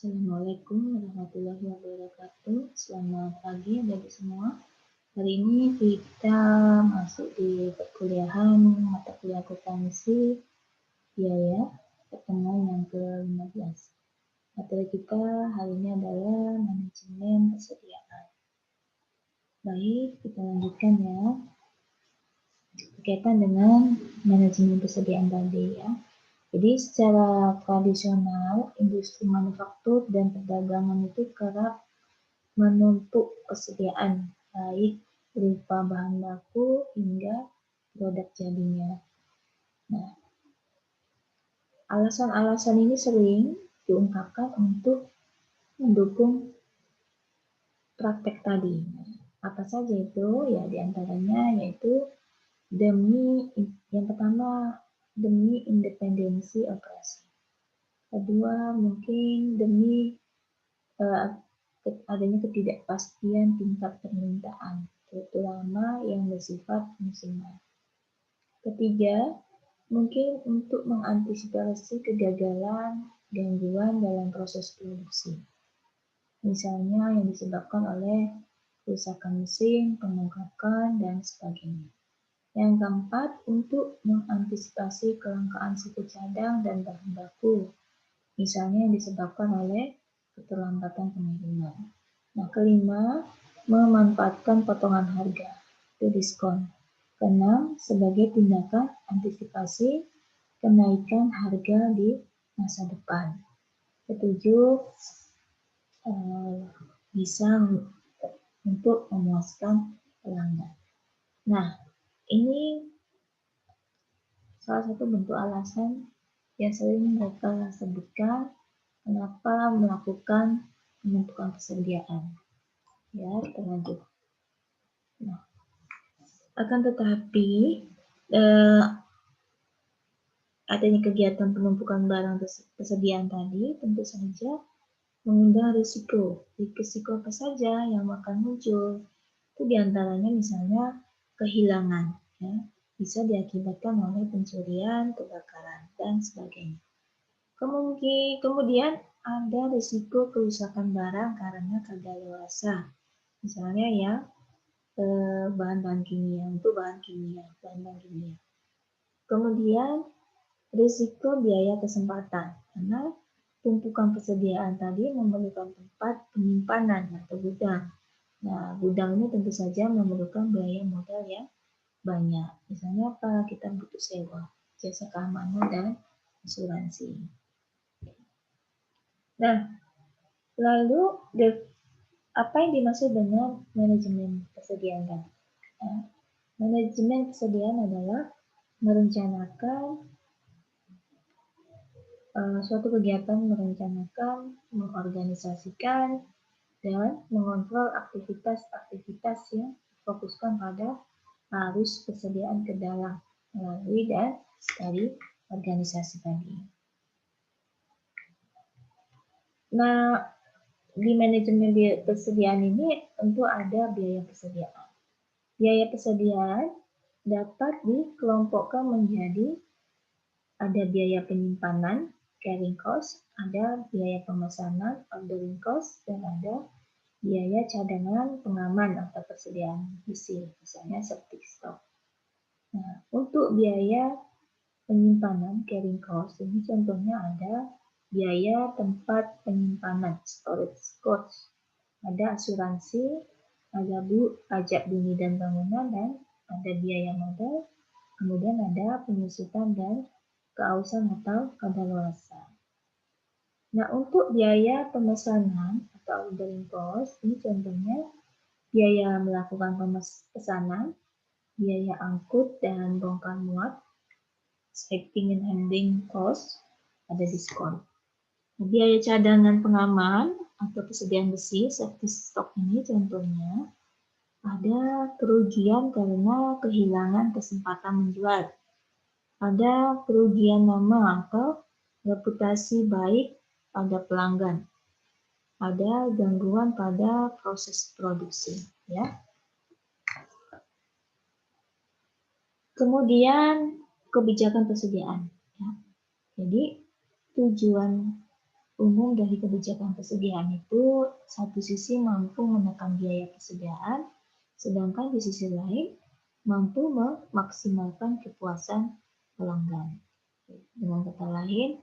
Assalamualaikum warahmatullahi wabarakatuh. Selamat pagi adik semua. Hari ini kita masuk di perkuliahan mata kuliah akuntansi biaya pertemuan yang ke-15. Materi kita hari ini adalah manajemen persediaan. Baik, kita lanjutkan ya. Berkaitan dengan manajemen persediaan tadi ya. Jadi secara tradisional, industri manufaktur dan perdagangan itu kerap menuntut persediaan baik berupa bahan baku hingga produk jadinya. Nah, alasan-alasan ini sering diungkapkan untuk mendukung praktek tadi. Apa saja itu? Ya, diantaranya yaitu yang pertama demi independensi operasi. Kedua, mungkin demi adanya ketidakpastian tingkat permintaan, terutama yang bersifat musiman. Ketiga, mungkin untuk mengantisipasi kegagalan, gangguan dalam proses produksi. Misalnya yang disebabkan oleh kerusakan mesin, pemongkakan, dan sebagainya. Yang keempat, untuk mengantisipasi kelangkaan suku cadang dan bahan baku. Misalnya yang disebabkan oleh keterlambatan pengiriman. Nah, kelima, memanfaatkan potongan harga atau diskon. Keenam, sebagai tindakan antisipasi kenaikan harga di masa depan. Ketujuh, bisa untuk memuaskan pelanggan. Nah, ini salah satu bentuk alasan yang sering mereka sebutkan kenapa melakukan penentuan persediaan. Ya, kita lanjut. Nah, akan tetapi adanya kegiatan penumpukan barang persediaan tadi tentu saja mengundang risiko. Risiko apa saja yang akan muncul? Itu diantaranya misalnya kehilangan, ya, bisa diakibatkan oleh pencurian, kebakaran, dan sebagainya. Kemudian ada risiko kerusakan barang karena kadaluarsa, misalnya ya bahan-bahan kimia, untuk bahan-bahan kimia. Kemudian risiko biaya kesempatan, karena tumpukan persediaan tadi memerlukan tempat penyimpanan atau gudang. Nah, gudang ini tentu saja memerlukan biaya modal yang banyak. Misalnya apa? Kita butuh sewa, jasa keamanan, dan asuransi. Nah, lalu apa yang dimaksud dengan manajemen persediaan tadi? Nah, manajemen persediaan adalah merencanakan suatu kegiatan, mengorganisasikan, dan mengontrol aktivitas-aktivitas yang difokuskan pada arus persediaan ke dalam melalui dan dari organisasi tadi. Nah, di manajemen persediaan ini tentu ada biaya persediaan. Biaya persediaan dapat dikelompokkan menjadi ada biaya penyimpanan, carrying cost, ada biaya pemesanan, ordering cost, dan ada biaya cadangan pengaman atau persediaan besi, misalnya septic stock. Nah, untuk biaya penyimpanan, carrying cost, ini contohnya ada biaya tempat penyimpanan, storage cost, ada asuransi, ada pajak bumi dan bangunan, dan ada biaya modal, kemudian ada penyusutan dan keausan atau kadaluarsa. Nah, untuk biaya pemesanan atau ordering cost, ini contohnya biaya melakukan pesanan, biaya angkut dan bongkar muat, shipping and handling cost, ada diskon. Biaya cadangan pengaman atau persediaan besi, safety stock ini contohnya ada kerugian karena kehilangan kesempatan menjual, ada kerugian nama atau reputasi baik pada pelanggan, ada gangguan pada proses produksi, ya. Kemudian kebijakan persediaan, ya. Jadi tujuan umum dari kebijakan persediaan itu satu sisi mampu menekan biaya persediaan, sedangkan di sisi lain mampu memaksimalkan kepuasan pelanggan. Dengan kata lain,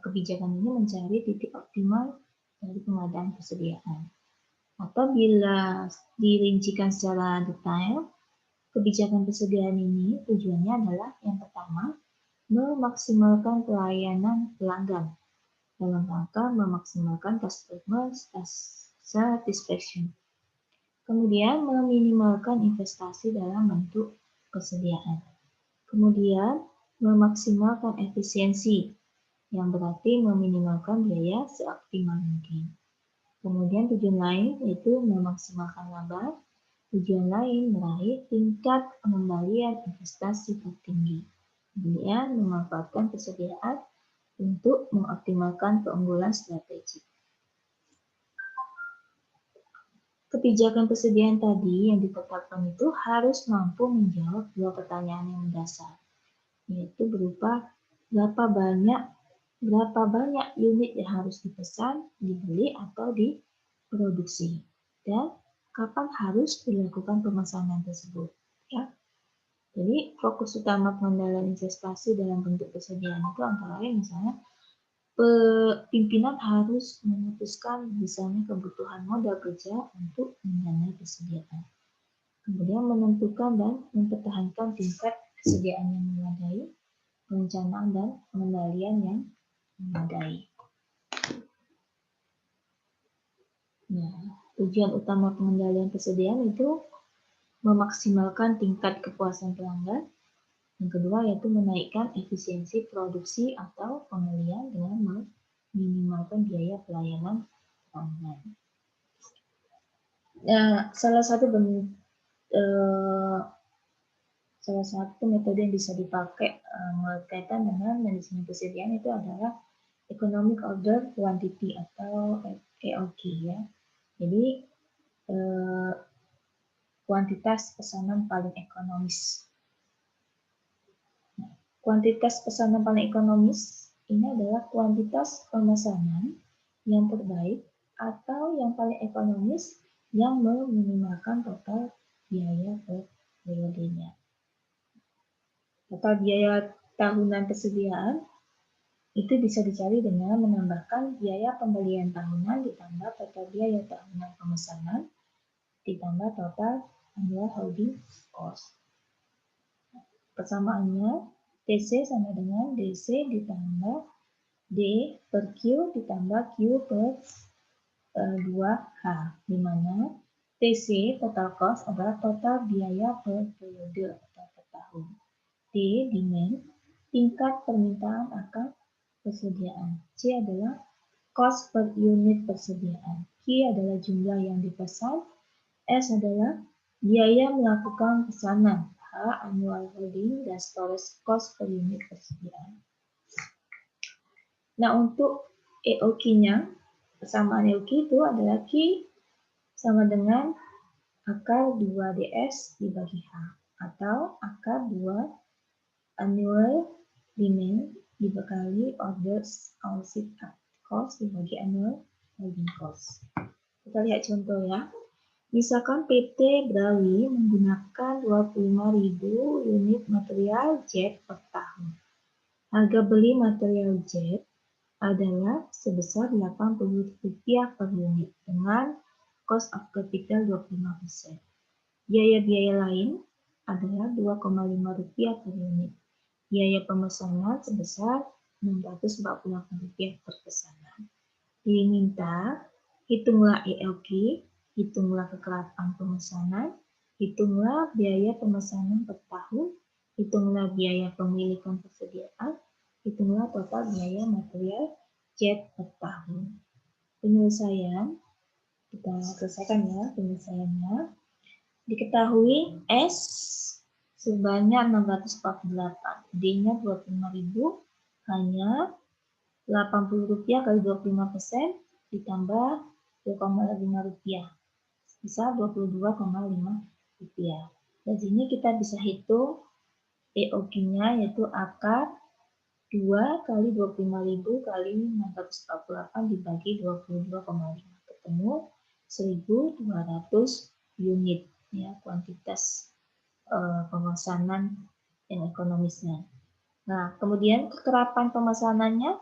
kebijakan ini mencari titik optimal dari pengadaan persediaan. Atau bila dirincikan secara detail, kebijakan persediaan ini tujuannya adalah yang pertama, memaksimalkan pelayanan pelanggan dalam rangka memaksimalkan customer satisfaction. Kemudian meminimalkan investasi dalam bentuk persediaan. Kemudian memaksimalkan efisiensi, yang berarti meminimalkan biaya seoptimal mungkin. Kemudian tujuan lain yaitu memaksimalkan laba. Tujuan lain meraih tingkat pengembalian investasi tertinggi. Kemudian memanfaatkan persediaan untuk mengoptimalkan keunggulan strategik. Kebijakan persediaan tadi yang ditetapkan itu harus mampu menjawab dua pertanyaan yang mendasar, yaitu berupa berapa banyak unit yang harus dipesan, dibeli atau diproduksi, dan kapan harus dilakukan pemesanan tersebut. Ya. Jadi fokus utama pengendalian investasi dalam bentuk persediaan itu antara lain misalnya pimpinan harus memutuskan misalnya kebutuhan modal kerja untuk mendanai persediaan. Kemudian menentukan dan mempertahankan tingkat kesediaan yang memadai, perencanaan dan pengendalian yang memadai. Nah, tujuan utama pengendalian persediaan itu memaksimalkan tingkat kepuasan pelanggan. Yang kedua yaitu menaikkan efisiensi produksi atau pembelian dengan meminimalkan biaya pelayanan pelanggan. Nah, salah satu metode yang bisa dipakai berkaitan dengan manajemen persediaan itu adalah Economic Order Quantity atau EOQ ya. Jadi kuantitas pesanan paling ekonomis. Kuantitas pesanan paling ekonomis ini adalah kuantitas pemesanan yang terbaik atau yang paling ekonomis yang meminimalkan total biaya per periodenya. Total biaya tahunan persediaan itu bisa dicari dengan menambahkan biaya pembelian tahunan ditambah total biaya tahunan pemesanan ditambah total annual holding cost. Persamaannya TC sama dengan DC ditambah D per Q ditambah Q per 2H, di mana TC total cost adalah total biaya per periode atau per tahun. D demand, tingkat permintaan akan persediaan. C adalah cost per unit persediaan. Q adalah jumlah yang dipesan. S adalah biaya melakukan pesanan. Annual holding dan storage cost per unit persediaan. Nah, untuk EOQ-nya, persamaan EOQ itu adalah Q sama dengan akar 2DS dibagi H, atau akar 2 annual demand dibekali orders output cost dibagi annual holding cost. Kita lihat contoh ya. Misalkan PT Brawi menggunakan 25.000 unit material jet per tahun. Harga beli material jet adalah sebesar Rp80 per unit dengan cost of capital 25%. Biaya-biaya lain adalah Rp2,5 per unit. Biaya pemesanan sebesar Rp648 per pesanan. Diminta, hitunglah ELQ, hitunglah kekerapan pemesanan, hitunglah biaya pemesanan per tahun, hitunglah biaya pemilikan persediaan, hitunglah total biaya material jet per tahun. Penyelesaian, kita selesaikan ya penyelesaiannya. Diketahui S sebanyak 648, D-nya 25.000, hanya Rp80 kali 25% ditambah Rp2,5, bisa Rp22,5. Dan sini kita bisa hitung EOQ-nya yaitu akar 2 kali 25.000 kali 648 dibagi 22,5 ketemu 1.200 unit ya kuantitas pemesanan yang ekonomisnya. Nah, kemudian kekerapan pemesanannya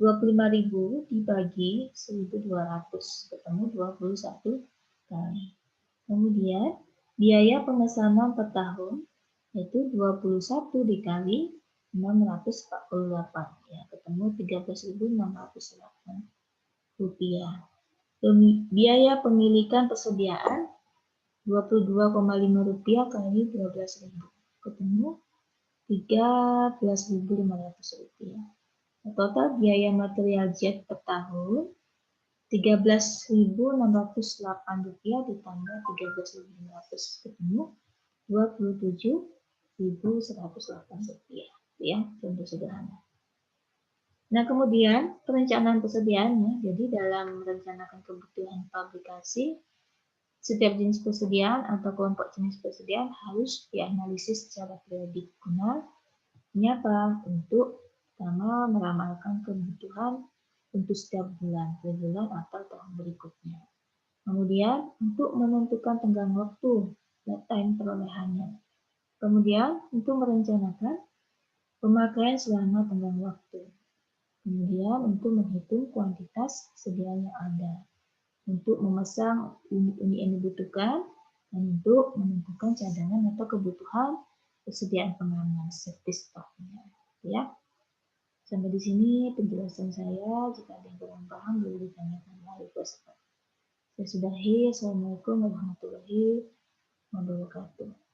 25.000 dibagi 1.200 ketemu 21 kali. Kemudian biaya pemesanan per tahun yaitu 21 dikali 648 ya ketemu 13.608 rupiah. Biaya pemilikan persediaan 22,5 rupiah kali 12.000 ketemu 13.500 rupiah. Total biaya material jet per tahun 13.608 rupiah ditambah 13.500 ketemu 27.108 rupiah ya contoh sederhana. Nah, kemudian perencanaan persediaannya, jadi dalam merencanakan kebutuhan publikasi, setiap jenis persediaan atau kelompok jenis persediaan harus dianalisis secara periodik guna apa? Untuk pertama meramalkan kebutuhan untuk setiap bulan, per bulan atau tahun berikutnya. Kemudian untuk menentukan tenggang waktu, time perolehannya. Kemudian untuk merencanakan pemakaian selama tenggang waktu. Kemudian untuk menghitung kuantitas persediaan yang ada, untuk memasang unit-unit yang dibutuhkan, dan untuk menentukan cadangan atau kebutuhan persediaan pengaman, safety stock-nya. Ya, sampai di sini penjelasan saya. Jika ada yang kurang paham, boleh ditanyakan melalui WhatsApp. Saya sudahi. Assalamualaikum warahmatullahi wabarakatuh.